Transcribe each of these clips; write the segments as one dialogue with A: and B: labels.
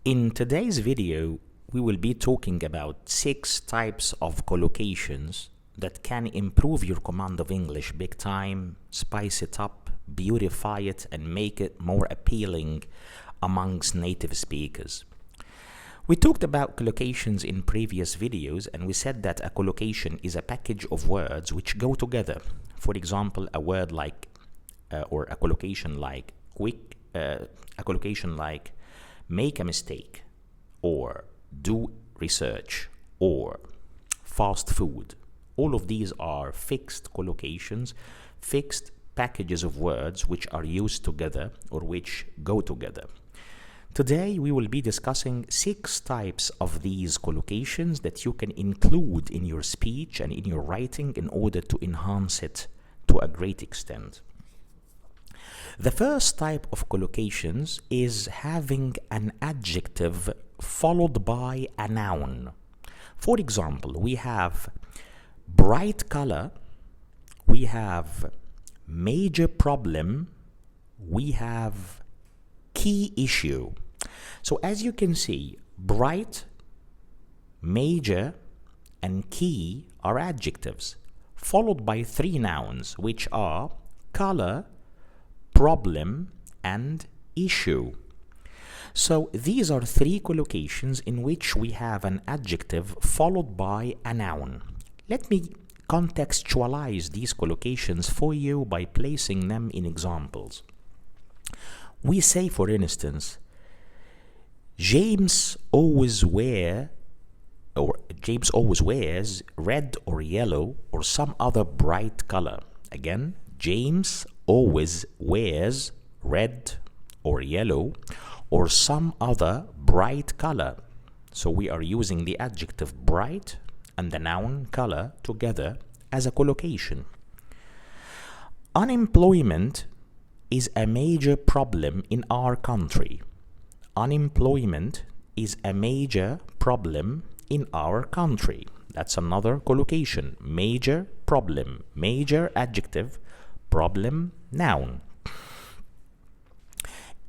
A: In today's video, we will be talking about 6 types of collocations that can improve your command of English big time, spice it up, beautify it, and make it more appealing amongst native speakers. We talked about collocations in previous videos, and we said that a collocation is a package of words which go together. For example, a word like, or a collocation like a collocation like make a mistake, or do research, or fast food. All of these are fixed collocations, fixed packages of words which are used together or which go together. Today we will be discussing 6 types of these collocations that you can include in your speech and in your writing in order to enhance it to a great extent. The first type of collocations is having an adjective followed by a noun. For example, we have bright color, we have major problem, we have key issue. So as you can see, bright, major, and key are adjectives, followed by 3 nouns, which are color, problem, and issue. So these are 3 collocations in which we have an adjective followed by a noun. Let me contextualize these collocations for you by placing them in examples. We say, for instance, James always wears red or yellow or some other bright color. Again, James always wears red or yellow or some other bright color. So we are using the adjective bright and the noun color together as a collocation. Unemployment is a major problem in our country. Unemployment is a major problem in our country. That's another collocation. Major problem, major adjective, problem, noun.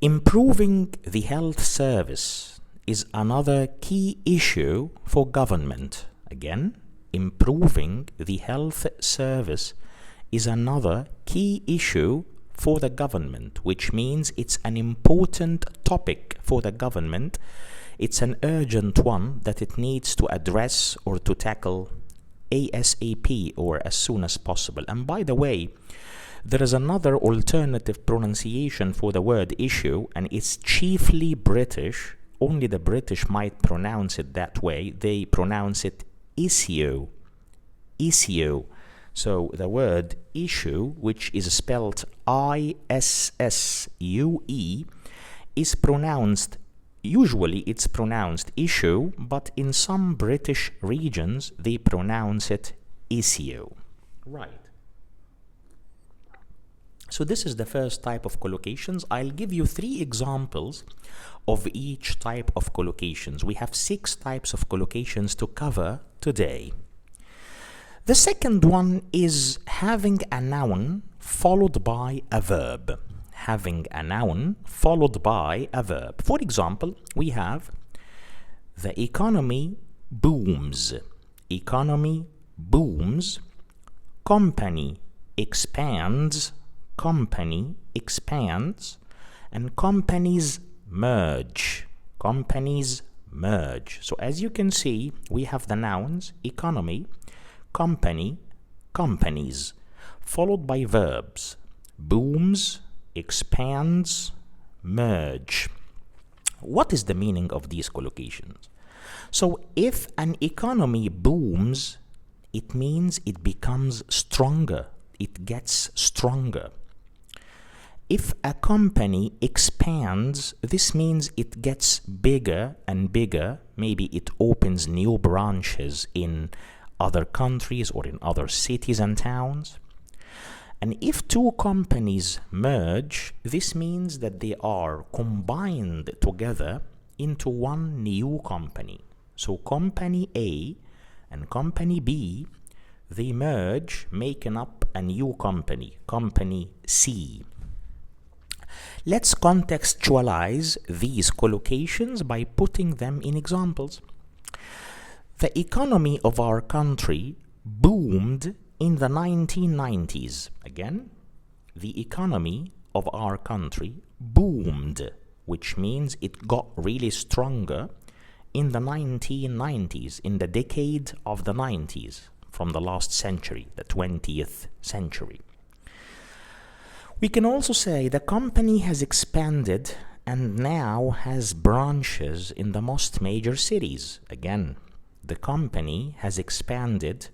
A: Improving the health service is another key issue for government. Again, improving the health service is another key issue for the government, which means it's an important topic for the government. It's an urgent one that it needs to address or to tackle ASAP, or as soon as possible. And by the way, there is another alternative pronunciation for the word issue, and it's chiefly British. Only the British might pronounce it that way. They pronounce it issue. Issue. So the word issue, which is spelled I-S-S-U-E, is pronounced, usually it's pronounced issue, but in some British regions they pronounce it issue. Right. So this is the first type of collocations. I'll give you 3 examples of each type of collocations. We have 6 types of collocations to cover today. The second one is having a noun followed by a verb. Having a noun followed by a verb. For example, we have the economy booms. Economy booms. Company expands. Company expands. And companies merge. Companies merge. So as you can see, we have the nouns economy, company, companies, followed by verbs. Booms, expands, merge. What is the meaning of these collocations? So if an economy booms, it means it becomes stronger. It gets stronger. If a company expands, this means it gets bigger and bigger. Maybe it opens new branches in other countries or in other cities and towns. And if 2 companies merge, this means that they are combined together into one new company. So company A and company B, they merge, making up a new company, company C. Let's contextualize these collocations by putting them in examples. The economy of our country boomed in the 1990s. Again, the economy of our country boomed, which means it got really stronger in the 1990s, in the decade of the 90s, from the last century, the 20th century. We can also say the company has expanded and now has branches in the most major cities. Again, the company has expanded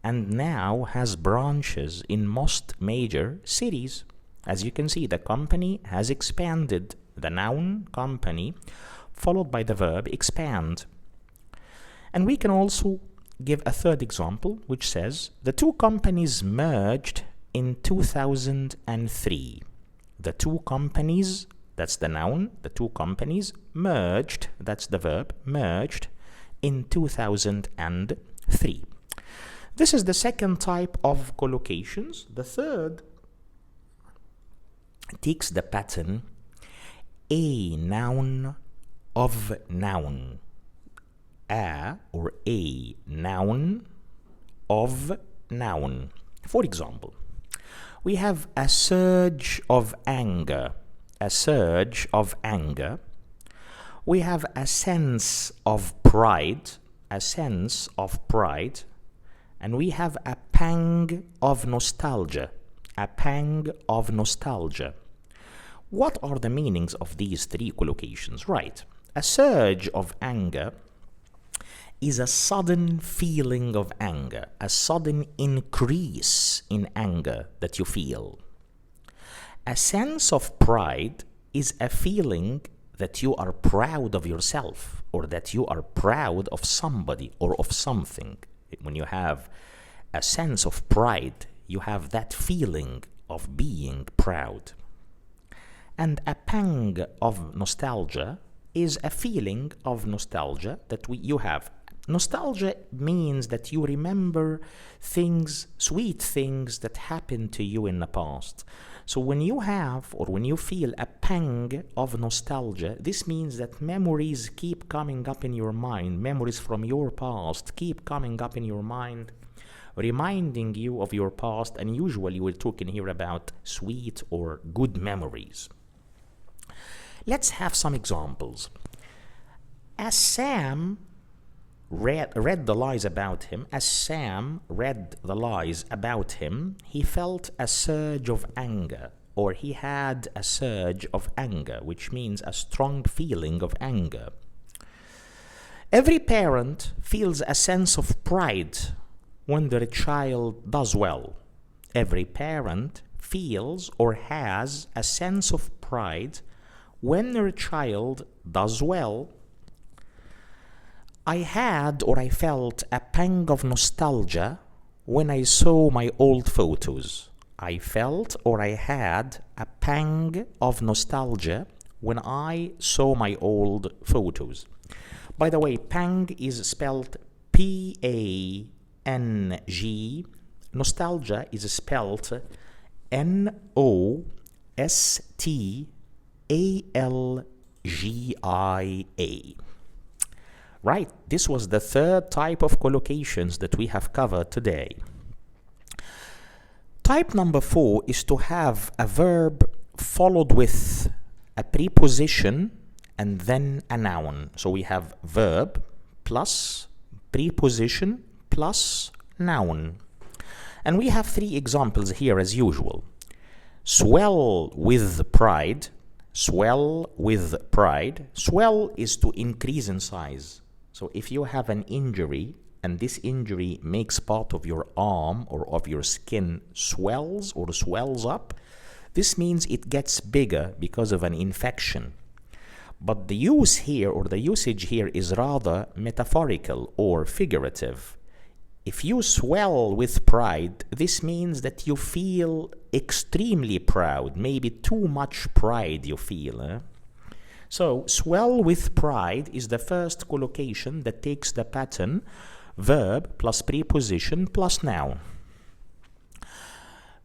A: and now has branches in most major cities. As you can see, the company has expanded, the noun company, followed by the verb expand. And we can also give a third example, which says the two companies merged in 2003. The two companies, that's the noun, the two companies merged, that's the verb, merged in 2003. This is the second type of collocations. The third takes the pattern a noun of noun. A or a noun of noun. For example, we have a surge of anger. A surge of anger. We have a sense of pride. A sense of pride. And we have a pang of nostalgia. A pang of nostalgia. What are the meanings of these three collocations? Right. A surge of anger is a sudden feeling of anger, a sudden increase in anger that you feel. A sense of pride is a feeling that you are proud of yourself, or that you are proud of somebody or of something. When you have a sense of pride, you have that feeling of being proud. And a pang of nostalgia is a feeling of nostalgia that you have. Nostalgia means that you remember things, sweet things that happened to you in the past. So when you have, or when you feel a pang of nostalgia, this means that memories keep coming up in your mind. Memories from your past keep coming up in your mind, reminding you of your past. And usually we're talking here about sweet or good memories. Let's have some examples. As Sam read the lies about him, he felt a surge of anger, or he had a surge of anger, which means a strong feeling of anger. Every parent feels a sense of pride when their child does well. Every parent feels or has a sense of pride when their child does well. I had or I felt a pang of nostalgia when I saw my old photos. I felt or I had a pang of nostalgia when I saw my old photos. By the way, pang is spelled P-A-N-G. Nostalgia is spelled N-O-S-T-A-L-G-I-A. Right, this was the third type of collocations that we have covered today. Type number 4 is to have a verb followed with a preposition and then a noun. So we have verb plus preposition plus noun. And we have 3 examples here as usual. Swell with pride. Swell with pride. Swell is to increase in size. So if you have an injury and this injury makes part of your arm or of your skin swells or swells up, this means it gets bigger because of an infection. But the use here, or the usage here, is rather metaphorical or figurative. If you swell with pride, this means that you feel extremely proud, maybe too much pride you feel. So, swell with pride is the first collocation that takes the pattern verb plus preposition plus noun.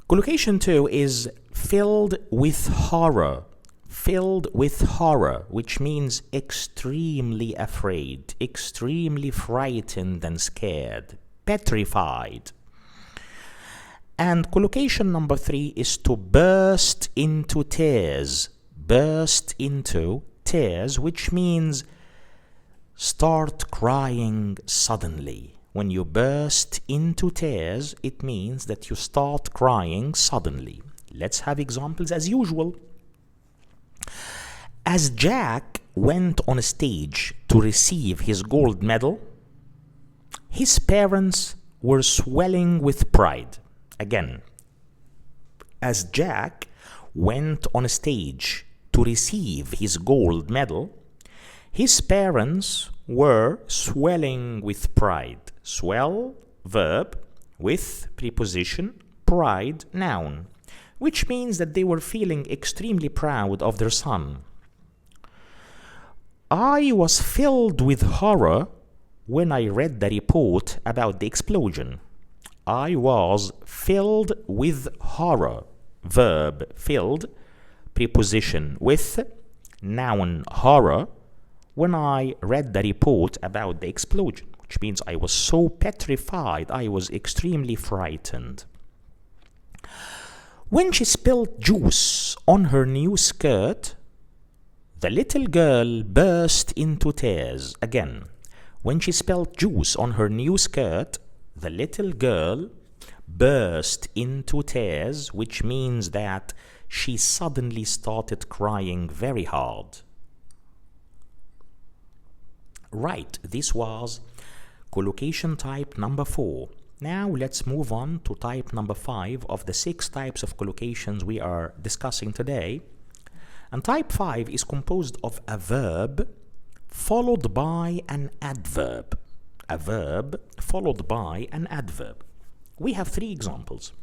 A: Collocation 2 is filled with horror. filled with horror, which means extremely afraid, extremely frightened and scared, petrified. And collocation number 3 is to burst into tears. Burst into tears, which means start crying suddenly. When you burst into tears, it means that you start crying suddenly. Let's have examples as usual. As Jack went on stage to receive his gold medal, his parents were swelling with pride. Again, as Jack went on stage to receive his gold medal, his parents were swelling with pride. Swell, verb, with preposition, pride, noun, which means that they were feeling extremely proud of their son. I was filled with horror when I read the report about the explosion. I was filled with horror. Verb, filled, preposition, with, noun, horror, when I read the report about the explosion, which means I was so petrified, I was extremely frightened. When she spilled juice on her new skirt, the little girl burst into tears. Again, when she spilled juice on her new skirt, the little girl burst into tears, which means that she suddenly started crying very hard. Right, this was collocation type number 4. Now let's move on to type number 5 of the 6 types of collocations we are discussing today. And type 5 is composed of a verb followed by an adverb. A verb followed by an adverb. We have 3 examples.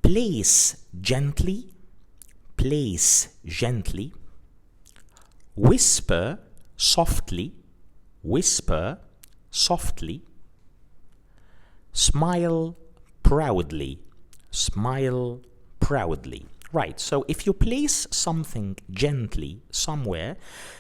A: Place gently, place gently. Whisper softly, whisper softly. Smile proudly, smile proudly. Right, so if you place something gently somewhere,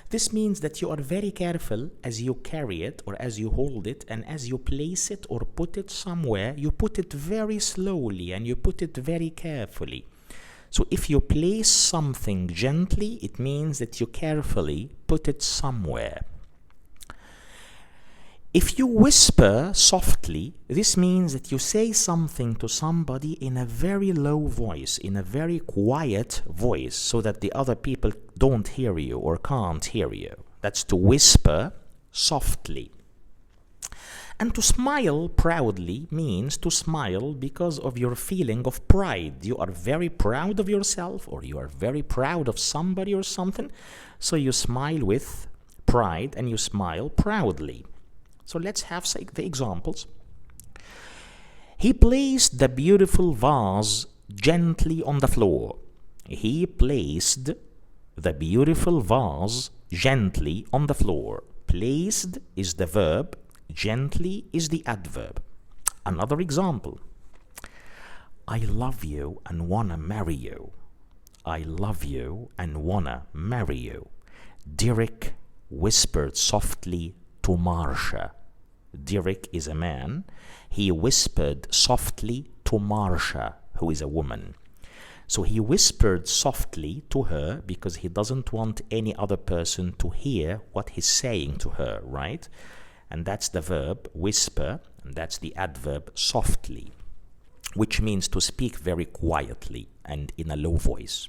A: this means that you are very careful as you carry it or as you hold it, and as you place it or put it somewhere, you put it very slowly and you put it very carefully. So if you place something gently, it means that you carefully put it somewhere. If you whisper softly, this means that you say something to somebody in a very low voice, in a very quiet voice, so that the other people don't hear you or can't hear you. That's to whisper softly. And to smile proudly means to smile because of your feeling of pride. You are very proud of yourself, or you are very proud of somebody or something, so you smile with pride and you smile proudly. So let's have the examples. He placed the beautiful vase gently on the floor. He placed the beautiful vase gently on the floor. Placed is the verb, gently is the adverb. Another example. I love you and wanna marry you. I love you and wanna marry you. Derek whispered softly to Marcia. Derek is a man. He whispered softly to Marcia, who is a woman. So he whispered softly to her because he doesn't want any other person to hear what he's saying to her, right? And that's the verb whisper, and that's the adverb softly, which means to speak very quietly and in a low voice.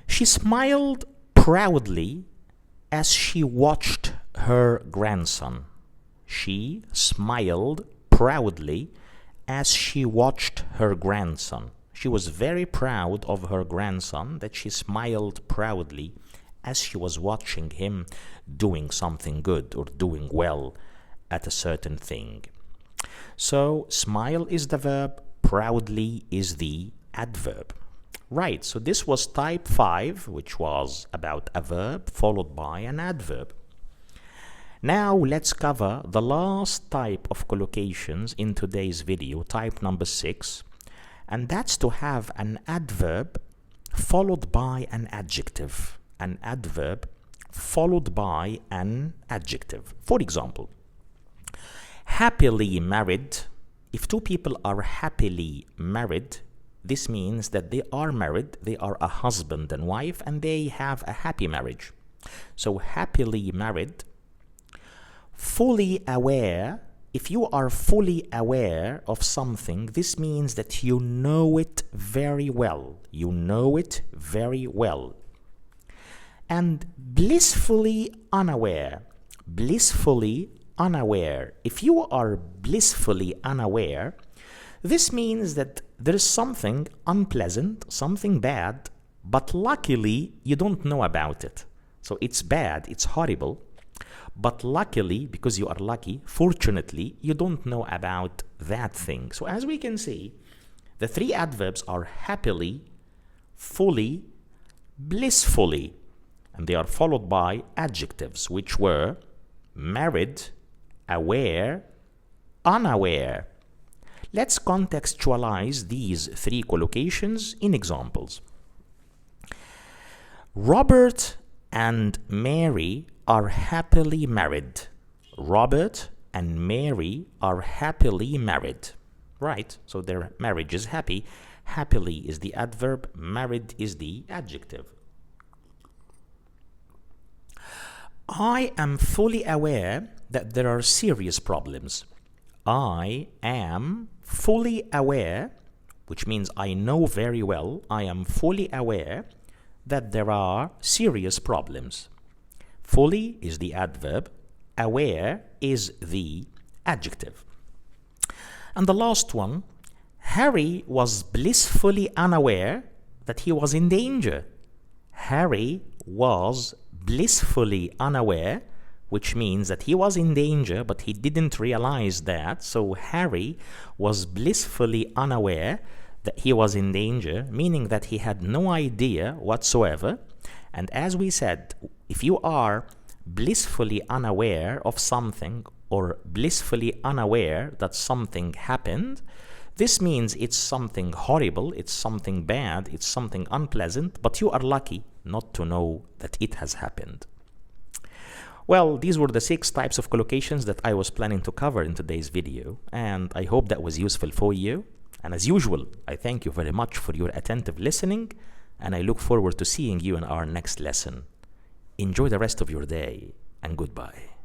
A: She smiled proudly as she watched her grandson. She smiled proudly as she watched her grandson. She was very proud of her grandson, that she smiled proudly as she was watching him doing something good or doing well at a certain thing. So smile is the verb, proudly is the adverb. Right, so this was type 5, which was about a verb followed by an adverb. Now let's cover the last type of collocations in today's video, type number 6, and that's to have an adverb followed by an adjective, an adverb followed by an adjective. For example, happily married. If two people are happily married, this means that they are married, they are a husband and wife, and they have a happy marriage. So happily married. Fully aware. If you are fully aware of something, this means that you know it very well. You know it very well. And blissfully unaware. Blissfully unaware. If you are blissfully unaware, this means that there is something unpleasant, something bad, but luckily you don't know about it. So it's bad, it's horrible, but luckily, because you are lucky, fortunately, you don't know about that thing. So as we can see, the three adverbs are happily, fully, blissfully, and they are followed by adjectives, which were married, aware, unaware. Let's contextualize these three collocations in examples. Robert and Mary are happily married. Robert and Mary are happily married. Right, so their marriage is happy. Happily is the adverb, married is the adjective. I am fully aware that there are serious problems. I am fully aware, which means I know very well, I am fully aware that there are serious problems. Fully is the adverb, aware is the adjective. And the last one, Harry was blissfully unaware that he was in danger. Harry was blissfully unaware, which means that he was in danger, but he didn't realize that. So Harry was blissfully unaware that he was in danger, meaning that he had no idea whatsoever. And as we said, if you are blissfully unaware of something or blissfully unaware that something happened, this means it's something horrible, it's something bad, it's something unpleasant, but you are lucky not to know that it has happened. Well, these were the 6 types of collocations that I was planning to cover in today's video, and I hope that was useful for you. And as usual, I thank you very much for your attentive listening, and I look forward to seeing you in our next lesson. Enjoy the rest of your day, and goodbye.